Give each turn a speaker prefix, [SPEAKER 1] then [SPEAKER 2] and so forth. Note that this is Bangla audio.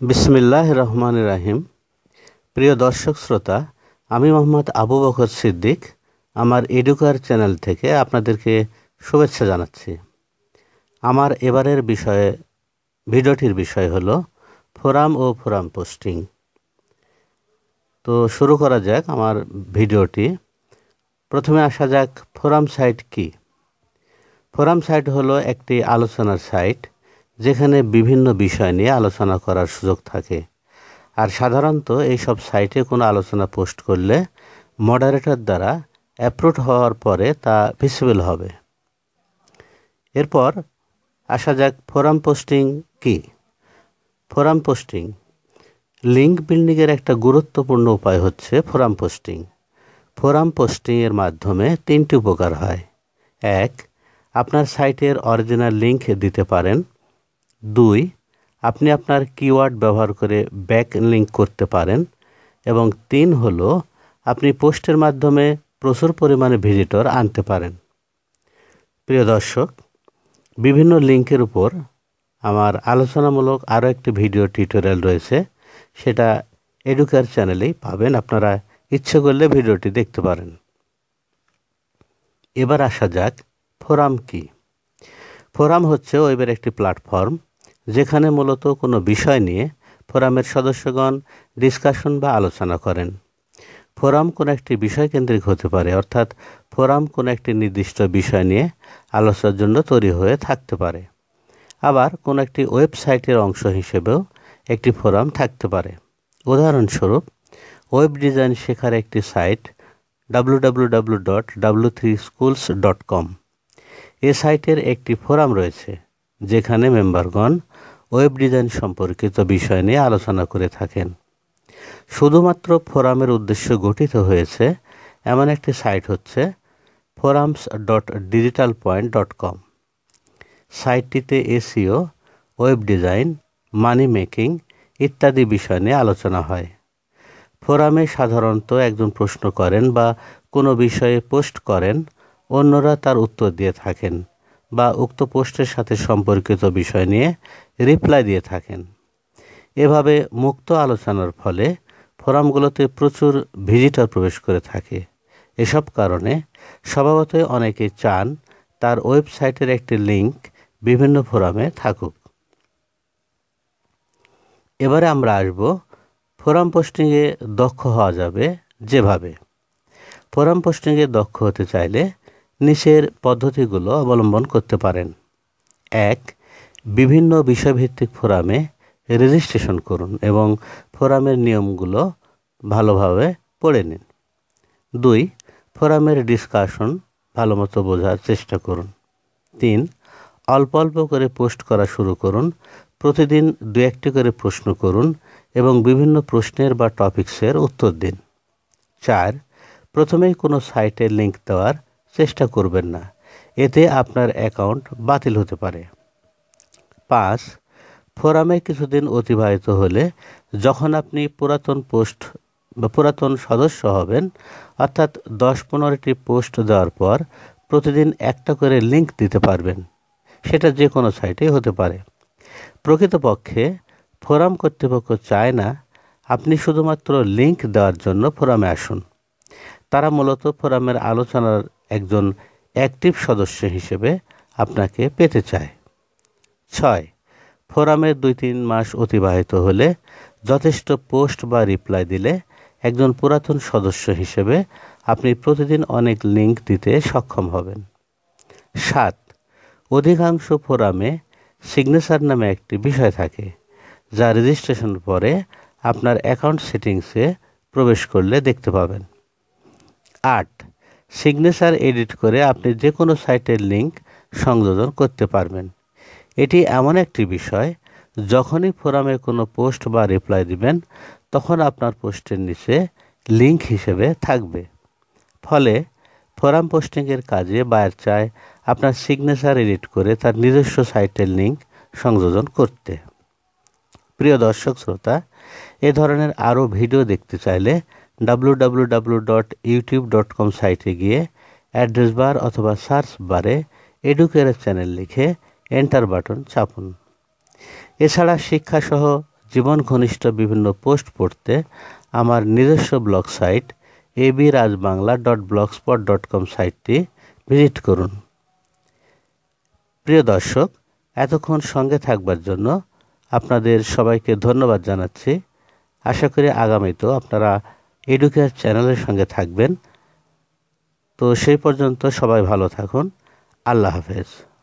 [SPEAKER 1] বিসমিল্লাহির রহমানির রহিম। প্রিয় দর্শক শ্রোতা, আমি মোহাম্মদ আবু বকর সিদ্দিক আমার এডুকার চ্যানেল থেকে আপনাদেরকে শুভেচ্ছা জানাচ্ছি। আমার এবারের ভিডিওটির বিষয় হলো ফোরাম ও ফোরাম পোস্টিং। তো শুরু করা যাক আমার ভিডিওটি। প্রথমে আসা যাক ফোরাম সাইট কি। ফোরাম সাইট হলো একটি আলোচনার সাইট যেখানে বিভিন্ন বিষয় নিয়ে আলোচনা করার সুযোগ থাকে। আর সাধারণত এইসব সাইটে কোনো আলোচনা পোস্ট করলে মডারেটর দ্বারা অ্যাপ্রুভ হওয়ার পরে তা ভিজিবল হবে। এরপর আসা যাক ফোরাম পোস্টিং কি। ফোরাম পোস্টিং লিঙ্ক বিল্ডিংয়ের একটা গুরুত্বপূর্ণ উপায় হচ্ছে ফোরাম পোস্টিং। ফোরাম পোস্টিংয়ের মাধ্যমে তিনটি উপকার হয়। 1. আপনার সাইটের অরিজিনাল লিঙ্ক দিতে পারেন। 2. আপনি আপনার কিওয়ার্ড ব্যবহার করে ব্যাক লিঙ্ক করতে পারেন। এবং 3 হলো আপনি পোস্টের মাধ্যমে প্রচুর পরিমাণে ভিজিটর আনতে পারেন। প্রিয় দর্শক, বিভিন্ন লিঙ্কের উপর আমার আলোচনামূলক আরও একটি ভিডিও টিউটোরিয়াল রয়েছে, সেটা এডুকার চ্যানেলেই পাবেন। আপনারা ইচ্ছে করলে ভিডিওটি দেখতে পারেন। এবার আসা যাক ফোরাম কি। ফোরাম হচ্ছে ওয়েবের একটি প্ল্যাটফর্ম যেখানে মূলত কোনো বিষয় নিয়ে ফোরামের সদস্যগণ ডিসকাশন বা আলোচনা করেন। ফোরাম কোনো একটি বিষয় কেন্দ্রিক হতে পারে, অর্থাৎ ফোরাম কোনো একটি নির্দিষ্ট বিষয় নিয়ে আলোচনার জন্য তৈরি হয়ে থাকতে পারে। আবার কোনো একটি ওয়েবসাইটের অংশ হিসেবেও একটি ফোরাম থাকতে পারে। উদাহরণস্বরূপ, ওয়েব ডিজাইন শেখার একটি সাইট www.w3schools.com, এ সাইটের একটি ফোরাম রয়েছে যেখানে মেম্বারগণ ওয়েব ডিজাইন সম্পর্কিত বিষয় নিয়ে আলোচনা করে থাকেন। শুধুমাত্র ফোরামের উদ্দেশ্য গঠিত হয়েছে এমন একটি সাইট হচ্ছে forums.digitalpoint.com। সাইটটিতে SEO, web design, money making ইত্যাদি বিষয় নিয়ে আলোচনা হয়। ফোরামে সাধারণত একজন প্রশ্ন করেন বা কোনো বিষয়ে পোস্ট করেন, অন্যরা তার উত্তর দিয়ে থাকেন বা উক্ত পোস্টের সাথে সম্পর্কিত বিষয় নিয়ে রিপ্লাই দিয়ে থাকেন। এভাবে মুক্ত আলোচনার ফলে ফোরামগুলোতে প্রচুর ভিজিটর প্রবেশ করে থাকে। এসব কারণে স্বভাবতই অনেকে চান তার ওয়েবসাইটের একটি লিঙ্ক বিভিন্ন ফোরামে থাকুক। এবারে আমরা আসব ফোরাম পোস্টিংয়ে দক্ষ হওয়া যাবে যেভাবে। ফোরাম পোস্টিংয়ে দক্ষ হতে চাইলে নিচের পদ্ধতিগুলো অবলম্বন করতে পারেন। 1. বিভিন্ন বিষয়ভিত্তিক ফোরামে রেজিস্ট্রেশন করুন এবং ফোরামের নিয়মগুলো ভালোভাবে পড়ে নিন। 2. ফোরামের ডিসকাশন ভালোমতো বোঝার চেষ্টা করুন। 3. অল্প অল্প করে পোস্ট করা শুরু করুন। প্রতিদিন 2-1টি করে প্রশ্ন করুন এবং বিভিন্ন প্রশ্নের বা টপিকসের উত্তর দিন। 4. প্রথমেই কোনো সাইটের লিঙ্ক দেওয়ার চেষ্টা করবেন না, এতে আপনার অ্যাকাউন্ট বাতিল হতে পারে। 5. ফোরামে কিছুদিন অতিবাহিত হলে যখন আপনি পুরাতন সদস্য হবেন, অর্থাৎ 10-15টি পোস্ট দেওয়ার পর প্রতিদিন একটা করে লিঙ্ক দিতে পারবেন। সেটা যে কোনো সাইটেই হতে পারে। প্রকৃতপক্ষে ফোরাম কর্তৃপক্ষ চায় না আপনি শুধুমাত্র লিঙ্ক দেওয়ার জন্য ফোরামে আসুন। তারা মূলত ফোরামের আলোচনার একজন অ্যাক্টিভ সদস্য হিসেবে আপনাকে পেতে চায়। 6. ফোরামে 2-3 মাস অতিবাহিত হলে যথেষ্ট পোস্ট বা রিপ্লাই দিলে একজন পুরাতন সদস্য হিসেবে আপনি প্রতিদিন অনেক লিঙ্ক দিতে সক্ষম হবেন। 7. অধিকাংশ ফোরামে সিগনেচার নামে একটি বিষয় থাকে, যা রেজিস্ট্রেশন পরে আপনার অ্যাকাউন্ট সেটিংসে প্রবেশ করলে দেখতে পাবেন। 8. সিগনেচার এডিট করে আপনি যে কোনো সাইটের লিঙ্ক সংযোজন করতে পারবেন। এটি এমন একটি বিষয়, যখনই ফোরামে কোনো পোস্ট বা রিপ্লাই দিবেন তখন আপনার পোস্টের নিচে লিঙ্ক হিসেবে থাকবে। ফলে ফোরাম পোস্টিংয়ের কাজে বায়ার চায় আপনার সিগনেচার এডিট করে তার নিজস্ব সাইটের লিঙ্ক সংযোজন করতে। প্রিয় দর্শক শ্রোতা, এ ধরনের আরও ভিডিও দেখতে চাইলে www.youtube.com সাইটে গিয়ে অ্যাড্রেস বার অথবা সার্চ বারে এডুকেয়ার চ্যানেল লিখে এন্টার বাটন চাপুন। এছাড়া শিক্ষাসহ জীবন ঘনিষ্ঠ বিভিন্ন পোস্ট পড়তে আমার নিজস্ব ব্লগ সাইট abrazbangla.blogspot.com সাইটটি ভিজিট করুন। প্রিয় দর্শক, এতক্ষণ সঙ্গে থাকবার জন্য আপনাদের সবাইকে ধন্যবাদ জানাচ্ছি। আশা করি আগামীতেও আপনারা এডুকেয়ার চ্যানেলের সঙ্গে থাকবেন। তো সেই পর্যন্ত সবাই ভালো থাকুন। আল্লাহ হাফেজ।